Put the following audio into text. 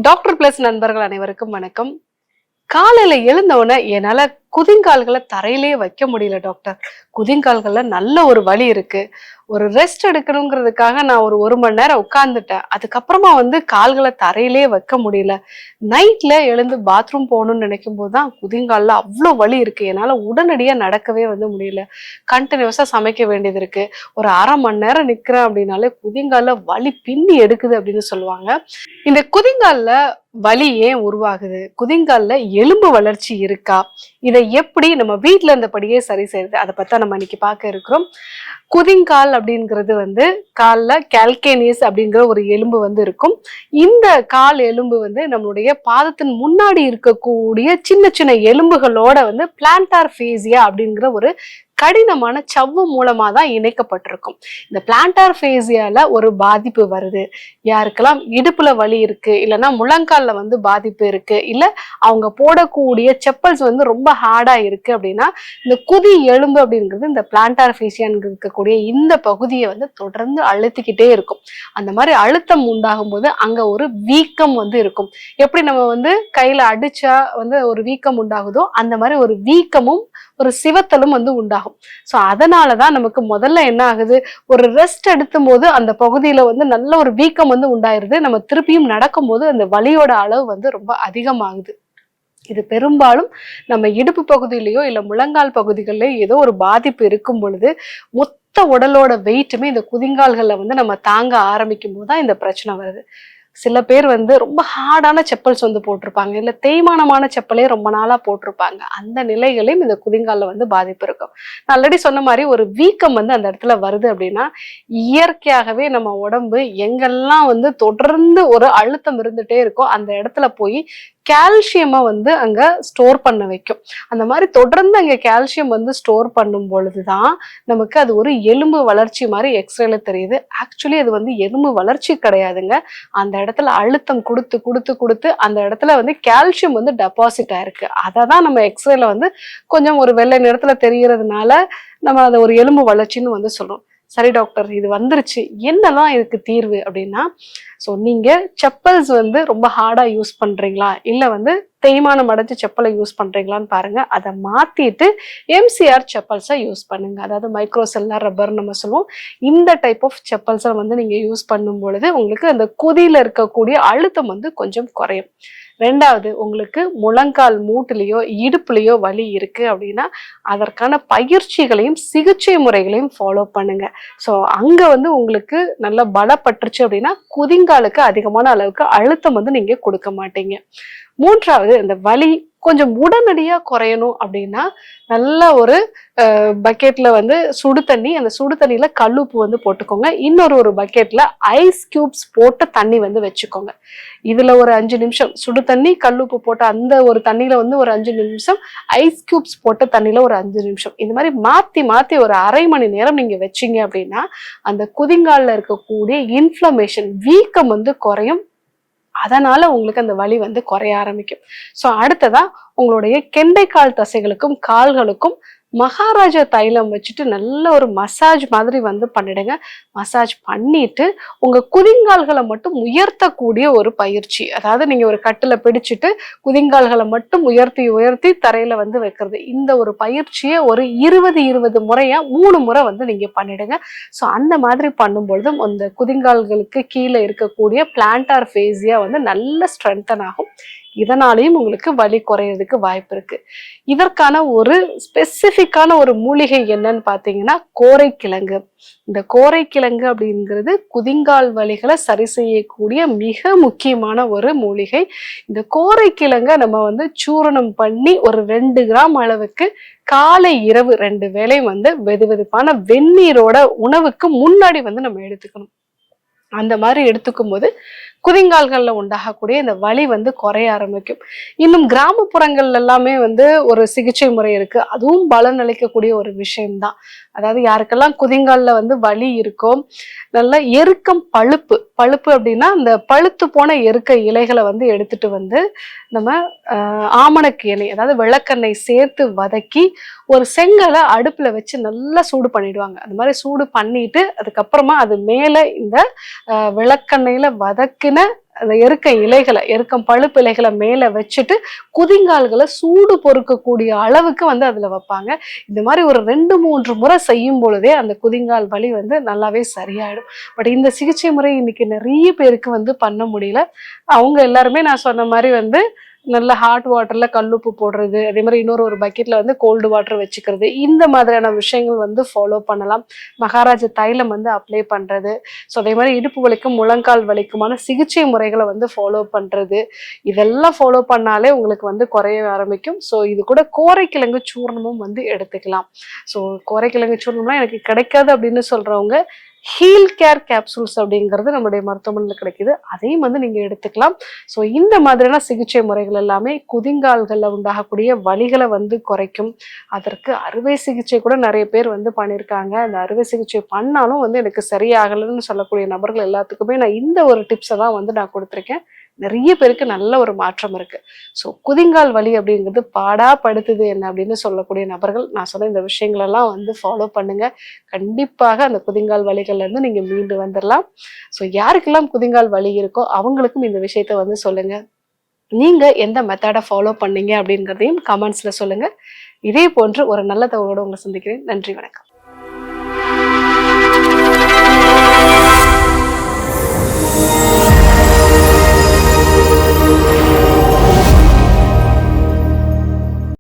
Doctor plus நண்பர்கள் அனைவருக்கும் வணக்கம். காலையில எழுந்தவுடனே என்னால குதிங்கால்களை தரையிலே வைக்க முடியல டாக்டர். குதிங்கால்கள்ல நல்ல ஒரு வலி இருக்கு. ஒரு ரெஸ்ட் எடுக்கணுங்கிறதுக்காக நான் ஒரு மணி நேரம் உட்கார்ந்துட்டேன். அதுக்கப்புறமா கால்களை தரையிலே வைக்க முடியல. நைட்ல எழுந்து பாத்ரூம் போகணும்னு நினைக்கும் போதுதான் குதிங்கால்ல அவ்வளவு வலி இருக்கு. என்னால உடனடியா நடக்கவே முடியல. கண்டினியூஸா சமைக்க வேண்டியது இருக்கு. ஒரு அரை மணி நேரம் நிக்கிறேன் அப்படின்னாலே குதிங்கால்ல வலி பின்னி எடுக்குது அப்படின்னு சொல்லுவாங்க. இந்த குதிங்கால்ல வலி ஏன் உருவாகுது? குதிங்கால்ல எலும்பு வளர்ச்சி இருக்கா? இதை எப்படி நம்ம வீட்டுல இருந்தபடியே சரி செய்யுது? அதை பத்தி நம்ம இன்னைக்கு பார்க்க இருக்கிறோம். குதிங்கால் அப்படிங்கிறது கால்ல கால்கேனியஸ் அப்படிங்கிற ஒரு எலும்பு இருக்கும். இந்த கால் எலும்பு நம்மளுடைய பாதத்தின் முன்னாடி இருக்கக்கூடிய சின்ன சின்ன எலும்புகளோட பிளான்டார் ஃபேசியா அப்படிங்கிற ஒரு கடினமான சவ்வு மூலமா தான் இணைக்கப்பட்டிருக்கும். இந்த பிளான்டார் ஃபேசியால ஒரு பாதிப்பு வருது, யாருக்கெல்லாம் இடுப்புல வலி இருக்கு, இல்லைன்னா முழங்கால்ல பாதிப்பு இருக்கு, இல்ல அவங்க போடக்கூடிய செப்பல்ஸ் ரொம்ப ஹார்டா இருக்கு அப்படின்னா இந்த குதி எலும்பு அப்படிங்கிறது இந்த பிளான்டார் ஃபேசியான்னு இருக்கக்கூடிய இந்த பகுதியை தொடர்ந்து அழுத்திக்கிட்டே இருக்கும். அந்த மாதிரி அழுத்தம் உண்டாகும் போது அங்க ஒரு வீக்கம் இருக்கும். எப்படி நம்ம கையில அடிச்சா ஒரு வீக்கம் உண்டாகுதோ அந்த மாதிரி ஒரு வீக்கமும் ஒரு சிவத்தலும் உண்டாகும். சோ அதனாலதான் நமக்கு முதல்ல என்ன ஆகுது, ஒரு ரெஸ்ட் எடுத்தும் போது அந்த பகுதியில நல்ல ஒரு வீக்கம் உண்டாயிருது. நம்ம திருப்பியும் நடக்கும் போது அந்த வலியோட அளவு ரொம்ப அதிகமாகுது. இது பெரும்பாலும் நம்ம இடுப்பு பகுதியிலயோ இல்ல முழங்கால் பகுதிகளிலயோ ஏதோ ஒரு பாதிப்பு இருக்கும் பொழுது மொத்த உடலோட வெயிட்டுமே இந்த குதிங்கால்கள்ல நம்ம தாங்க ஆரம்பிக்கும் போதுதான் இந்த பிரச்சனை வருது. சில பேர் ரொம்ப ஹார்டான செப்பல்ஸ் போட்டிருப்பாங்க, இல்ல தேய்மானமான செப்பலே ரொம்ப நாளா போட்டிருப்பாங்க. அந்த நிலைகளையும் இந்த குதிங்கால்ல பாதிப்பு இருக்கும். நான் ஆல்ரெடி சொன்ன மாதிரி ஒரு வீக்கம் அந்த இடத்துல வருது அப்படின்னா இயற்கையாகவே நம்ம உடம்பு எங்கெல்லாம் தொடர்ந்து ஒரு அழுத்தம் இருந்துட்டே இருக்கோ அந்த இடத்துல போய் கால்சியமை அங்க ஸ்டோர் பண்ண வைக்கும். அந்த மாதிரி தொடர்ந்து அங்க கால்சியம் ஸ்டோர் பண்ணும் பொழுதுதான் நமக்கு அது ஒரு எலும்பு வளர்ச்சி மாதிரி எக்ஸ்ரேல தெரியுது. ஆக்சுவலி அது எலும்பு வளர்ச்சி கிடையாதுங்க. அந்த இடத்துல அழுத்தம் கொடுத்து கொடுத்து கொடுத்து அந்த இடத்துல கால்சியம் டெபாசிட் ஆயிருக்கு. அதை தான் நம்ம எக்ஸ்ரேல கொஞ்சம் ஒரு வெள்ளை நிறத்துல தெரியறதுனால நம்ம அதை ஒரு எலும்பு வளர்ச்சின்னு சொல்றோம். சரி டாக்டர், இது வந்துருச்சு, என்னதான் இதுக்கு தீர்வு அப்படின்னா, ஸோ நீங்க செப்பல்ஸ் ரொம்ப ஹார்டா யூஸ் பண்றீங்களா, இல்ல தேய்மானம் அடைஞ்ச செப்பலை யூஸ் பண்றீங்களான்னு பாருங்க. அதை மாத்திட்டு எம்சிஆர் செப்பல்ஸை யூஸ் பண்ணுங்க. அதாவது மைக்ரோசெல்லார் ரப்பர் நம்ம சொல்லுவோம். இந்த டைப் ஆஃப் செப்பல்ஸை நீங்க யூஸ் பண்ணும் பொழுது உங்களுக்கு அந்த குதியில இருக்கக்கூடிய அழுத்தம் கொஞ்சம் குறையும். ரெண்டாவது, உங்களுக்கு முழங்கால் மூட்டுலயோ இடுப்புலயோ வலி இருக்கு அப்படின்னா அதற்கான பயிற்சிகளையும் சிகிச்சை முறைகளையும் ஃபாலோ பண்ணுங்க. ஸோ அங்க உங்களுக்கு நல்ல பலப்பட்டுருச்சு அப்படின்னா குதிங்காலுக்கு அதிகமான அளவுக்கு அழுத்தம் நீங்க கொடுக்க மாட்டீங்க. மூன்றாவது, இந்த வலி கொஞ்சம் உடனடியா குறையணும் அப்படின்னா நல்ல ஒரு பக்கெட்ல சுடு தண்ணி, அந்த சுடு தண்ணியில கல்லுப்பு போட்டுக்கோங்க. இன்னொரு பக்கெட்ல ஐஸ் கியூப்ஸ் போட்ட தண்ணி வச்சுக்கோங்க. இதுல ஒரு 5 நிமிஷம் சுடு தண்ணி கல்லுப்பு போட்ட அந்த ஒரு தண்ணியில ஒரு 5 நிமிஷம், ஐஸ் கியூப்ஸ் போட்ட தண்ணியில ஒரு 5 நிமிஷம், இந்த மாதிரி மாத்தி மாத்தி ஒரு அரை மணி நேரம் நீங்க வச்சீங்க அப்படின்னா அந்த குதிங்கால்ல இருக்கக்கூடிய இன்ஃப்ளமேஷன் வீக்கம் குறையும். அதனால உங்களுக்கு அந்த வலி குறைய ஆரம்பிக்கும். சோ அடுத்ததா உங்களுடைய கெண்டைக்கால் தசைகளுக்கும் கால்களுக்கும் மகாராஜா தைலம் வச்சுட்டு நல்ல ஒரு மசாஜ் மாதிரி பண்ணிடுங்க. மசாஜ் பண்ணிட்டு உங்க குதிங்கால்களை மட்டும் உயர்த்தக்கூடிய ஒரு பயிற்சி. அதாவது நீங்க ஒரு கட்டுல பிடிச்சிட்டு குதிங்கால்களை மட்டும் உயர்த்தி உயர்த்தி தரையில வைக்கிறது. இந்த ஒரு பயிற்சியை ஒரு 20 முறையா 3 முறை நீங்க பண்ணிடுங்க. ஸோ அந்த மாதிரி பண்ணும் பொழுதும் அந்த குதிங்கால்களுக்கு கீழே இருக்கக்கூடிய பிளான்டார் ஃபேசியா நல்ல ஸ்ட்ரென்தன் ஆகும். இதனாலையும் உங்களுக்கு வலி குறையிறதுக்கு வாய்ப்பு இருக்கு. இதற்கான ஒரு ஸ்பெசிபிக்கான ஒரு மூலிகை என்னன்னு பாத்தீங்கன்னா கோரைக்கிழங்கு. இந்த கோரைக்கிழங்கு அப்படிங்கிறது குதிங்கால் வலிகளை சரி செய்யக்கூடிய மிக முக்கியமான ஒரு மூலிகை. இந்த கோரைக்கிழங்கை நம்ம சூரணம் பண்ணி ஒரு 2 கிராம் அளவுக்கு காலை இரவு 2 வேளையும் வெது வெதுப்பான வெந்நீரோட உணவுக்கு முன்னாடி நம்ம எடுத்துக்கணும். அந்த மாதிரி எடுத்துக்கும் போது குதிங்கால்கள்ல உண்டாகக்கூடிய இந்த வலி குறைய ஆரம்பிக்கும். இன்னும் கிராமப்புறங்கள்ல எல்லாமே ஒரு சிகிச்சை முறை இருக்கு. அதுவும் பலன் அளிக்கக்கூடிய ஒரு விஷயம்தான். அதாவது யாருக்கெல்லாம் குதிங்கால்ல வலி இருக்கோ, நல்ல எருக்கம் பழுப்பு பழுப்பு அப்படின்னா அந்த பழுத்து போன எருக்க இலைகளை எடுத்துட்டு நம்ம ஆமணக்கு எண்ணெய், அதாவது விளக்கெண்ணெய் சேர்த்து வதக்கி ஒரு செங்கலை அடுப்புல வச்சு நல்லா சூடு பண்ணிடுவாங்க. அந்த மாதிரி சூடு பண்ணிட்டு அதுக்கப்புறமா அது மேல இந்த விளக்கெண்ணெயில வதக்கின அந்த எருக்கம் பழுப்பு இலைகளை மேல வச்சுட்டு குதிங்கால்களை சூடு பொறுக்கக்கூடிய அளவுக்கு வந்து அதுல வைப்பாங்க. இந்த மாதிரி ஒரு 2-3 முறை செய்யும் பொழுதே அந்த குதிங்கால் வலி வந்து நல்லாவே சரியாயிடும். பட் இந்த சிகிச்சை முறை இன்னைக்கு நிறைய பேருக்கு வந்து பண்ண முடியல. அவங்க எல்லாருமே நான் சொன்ன மாதிரி வந்து நல்ல ஹாட் வாட்டர்ல கல்லுப்பு போடுறது, அதே மாதிரி ஒரு பக்கெட்ல வந்து கோல்டு வாட்டர் வச்சுக்கிறது, இந்த மாதிரியான விஷயங்கள் வந்து ஃபாலோ பண்ணலாம். மகாராஜ தைலம் வந்து அப்ளை பண்றது, ஸோ அதே மாதிரி இடுப்பு வலிக்கும் முழங்கால் வலிக்குமான சிகிச்சை முறைகளை வந்து ஃபாலோ பண்றது, இதெல்லாம் ஃபாலோ பண்ணாலே உங்களுக்கு வந்து குறைய ஆரம்பிக்கும். ஸோ இது கூட கோரைக்கிழங்கு சூர்ணமும் வந்து எடுத்துக்கலாம். ஸோ கோரைக்கிழங்கு சூர்ணம்லாம் எனக்கு கிடைக்காது அப்படின்னு சொல்றவங்க ஹீல் கேர் கேப்சூல்ஸ் அப்படிங்கிறது நம்மளுடைய மருத்துவமனையில் கிடைக்குது, அதையும் வந்து நீங்க எடுத்துக்கலாம். ஸோ இந்த மாதிரியான சிகிச்சை முறைகள் எல்லாமே குதிங்கால்கள்ல உண்டாகக்கூடிய வலிகளை வந்து குறைக்கும். அதற்கு அறுவை சிகிச்சை கூட நிறைய பேர் வந்து பண்ணியிருக்காங்க. அந்த அறுவை சிகிச்சை பண்ணாலும் வந்து எனக்கு சரியாகலைன்னு சொல்லக்கூடிய நபர்கள் எல்லாத்துக்குமே நான் இந்த ஒரு டிப்ஸை தான் வந்து நான் கொடுத்துருக்கேன். நிறைய பேருக்கு நல்ல ஒரு மாற்றம் இருக்கு. ஸோ குதிங்கால் வலி அப்படிங்கிறது பாடா படுத்துது என்ன அப்படின்னு சொல்லக்கூடிய நபர்கள் நான் சொன்ன இந்த விஷயங்கள் எல்லாம் வந்து ஃபாலோ பண்ணுங்க. கண்டிப்பாக அந்த குதிங்கால் வலிகள்ல இருந்து நீங்க மீண்டு வந்துடலாம். ஸோ யாருக்கெல்லாம் குதிங்கால் வலி இருக்கோ அவங்களுக்கும் இந்த விஷயத்த வந்து சொல்லுங்க. நீங்க எந்த மெத்தடை ஃபாலோ பண்ணீங்க அப்படிங்கிறதையும் கமெண்ட்ஸ்ல சொல்லுங்க. இதே போன்று ஒரு நல்ல தகவலோட உங்களை சந்திக்கிறேன். நன்றி, வணக்கம்.